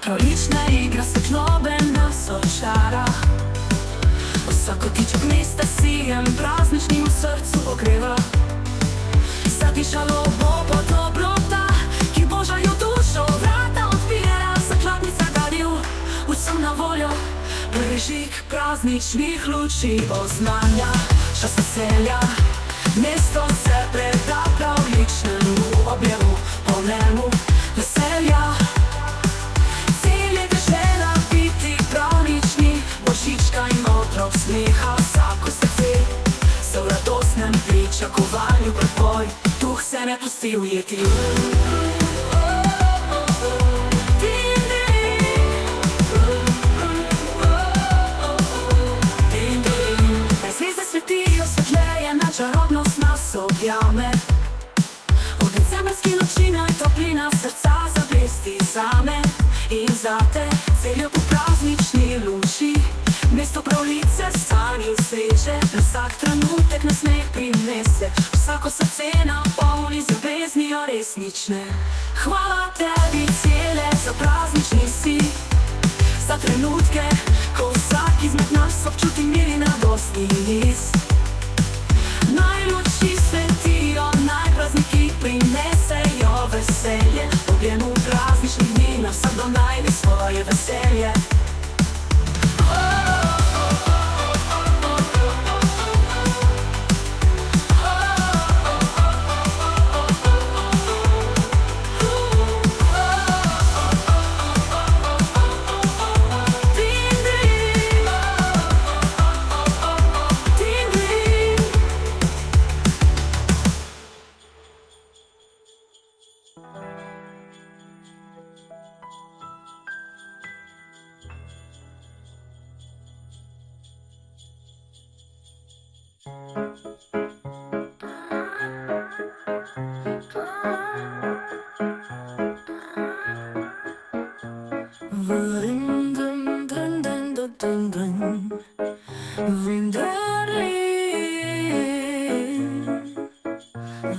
Pravična igra svetlobe nas očara. Vsak kotiček mesta sijem prazničnim v srcu ogreva. Zadišalo bo po dobrota, ki božajo dušo vrata odpira. Zakladnica daril vsem na voljo, prižig prazničnih luči oznanja. Čas veselja, mesto se preda pravličnemu objevu, polnemu veselja. Cilj je dežela biti pravnični, božička in otrok smeha. Vsako srce se v radostnem pričakovanju preboj, duh se ne pusti ujeti. Zvezde svetijo svetleje, na čarobnost nas objame. V decembrski noči naj toplina srca zablesti zame in zate. Celijo po praznični luči, mesto pravljice, sanj in sreče. Vsak trenutek nasmeh prinese, vsako srce napolni z ljubeznijo resnične. Hvala tebi cele za praznični si, za trenutke, ko vsak izmed nas občuti mir in radostni nis. Naj luči svetijo, naj prazniki prinesejo veselje. Objemu prazničnih dni, na vsakdo najdi svoje veselje.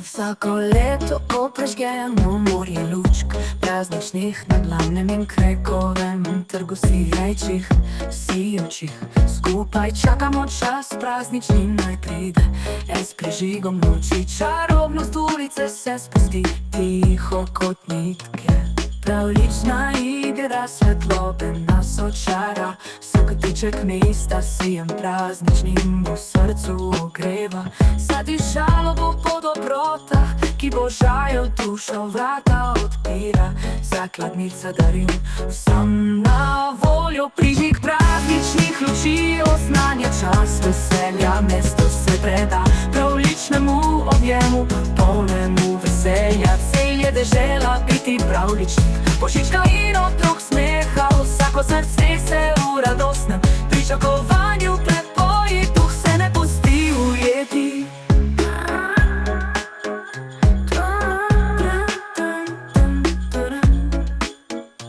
Vsako leto, ko prežgemo morje lučk prazničnih na glavnem in Krekovem trgu sijočih, skupaj čakamo čas praznični naj pride. S prižigom luči čarobnost ulice se spusti tiho kot nitke. Pravlična igra svetlobe nas očara, vsak kotiček mesta sijem prazničnim v srcu ogreva. Zadišalo bo po dobrotah, ki božajo dušo vrata odpira. Zakladnica daril vsem na voljo, prižig prazničnih luči oznanja. Čas veselja, mesto se preda pravličnemu objemu, polnemu veselja. Cilj je dežela biti pravlični, božička in otrok smeha. Vsako srce se v radostnem pričakovanju prepoji, duh se ne pusti ujeti.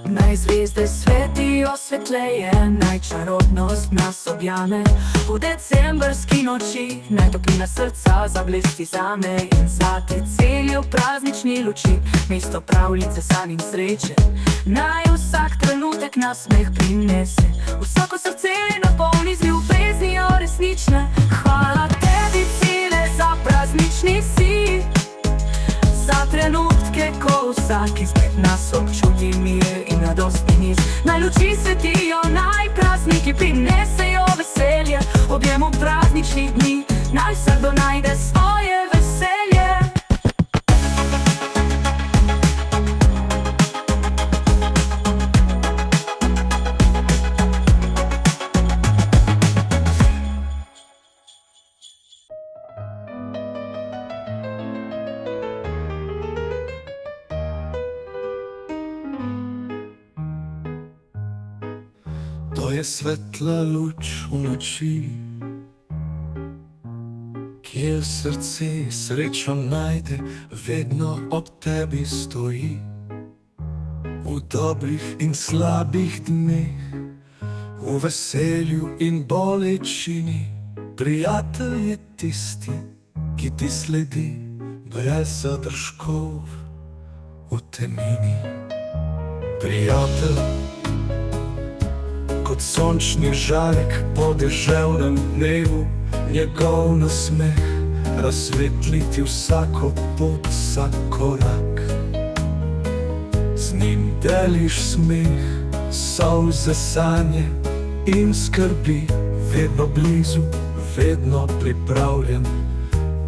Naj zvezde svetijo svetleje, naj čarobnost nas objame. V decembrski noči naj toplina srca zablesti zame in zate. Celijo praznični luči, mesto pravljice, sanj in sreče. Naj vsak trenutek nasmeh prinese, vsako srce napolni z ljubeznijo resnične. Hvala tebi cele za praznični si, za trenutke, ko vsak izmed nas občuti mir in radostni niz. Naj luči svetijo, naj prazniki prinesejo veselje. Objemu prazničnih dni, naj vsakdo najde svoje veselje. To je svetla luč v noči, kjer srce srečo najde, vedno ob tebi stoji. V dobrih in slabih dneh, v veselju in bolečini, prijatelj je tisti, ki ti sledi brez zadržkov v temini. Prijatelj kot sončni žarek po deževnem dnevu, njegov nasmeh razsvetli ti vsako pot, vsak korak. Z njim deliš smeh, solze, sanje in skrbi, vedno blizu, vedno pripravljen,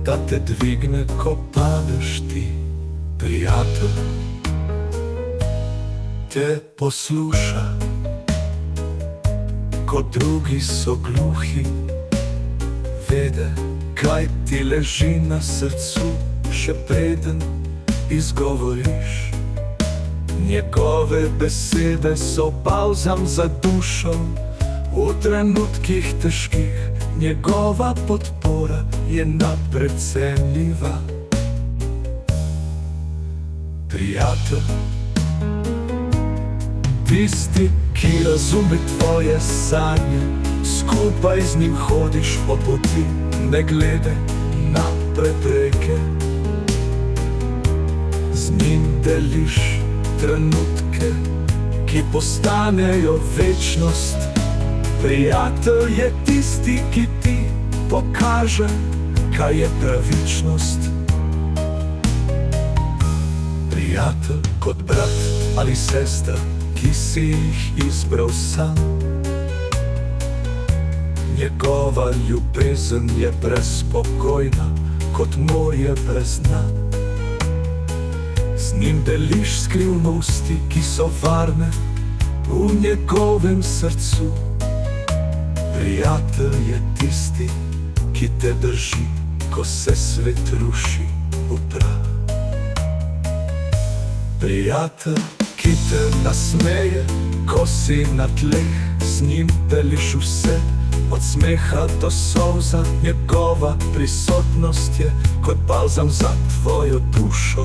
da te dvigne, ko padeš ti. Prijatelj te posluša, ko drugi so gluhi, vede, kaj ti leži na srcu, še preden izgovoriš. Njegove besede so balzam za dušo, v trenutkih težkih njegova podpora je neprecenljiva. Prijatelj, tisti, ki razume tvoje sanje, skupaj z njim hodiš po poti, ne gledaj na prepreke. Z njim deliš trenutke, ki postanejo večnost. Prijatelj je tisti, ki ti pokaže, kaj je pravičnost. Prijatelj kot brat ali sester, ki si jih izbral sam. Njegova ljubezen je brezpogojna, kot morje brez dna. Z njim deliš skrivnosti, ki so varne v njegovem srcu. Prijatelj je tisti, ki te drži, ko se svet ruši v prah. Prijatelj, ki te nasmeje, ko si na tleh, z njim deliš vse, od smeha do solza. Njegova prisotnost je kot balzam za tvojo dušo.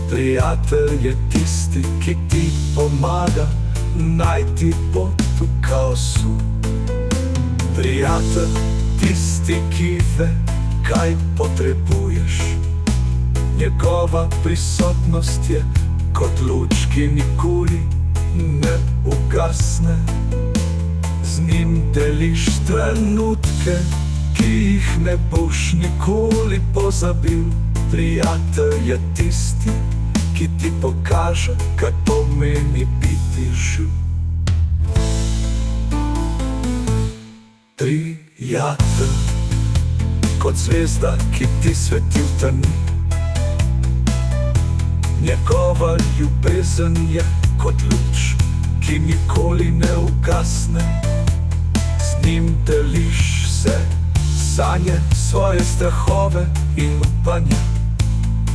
Prijatelj je tisti, ki ti pomaga najti pot v kaosu. Prijatelj, tisti, ki ve, kaj potrebuješ. Njegova prisotnost je kot luč, ki nikoli ne ugasne. Z njim deliš trenutke, ki jih ne boš nikoli pozabil. Prijatelj je tisti, ki ti pokaže, kaj pomeni biti živ. Prijatelj, kot zvezda, ki ti sveti v temi. Njegova ljubezen je kot luč, ki nikoli ne ugasne. Z njim deliš vse sanje, svoje strahove in upanja.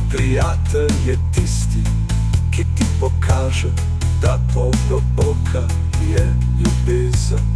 Prijatelj je tisti, ki ti pokaže, da to globoka je ljubezen.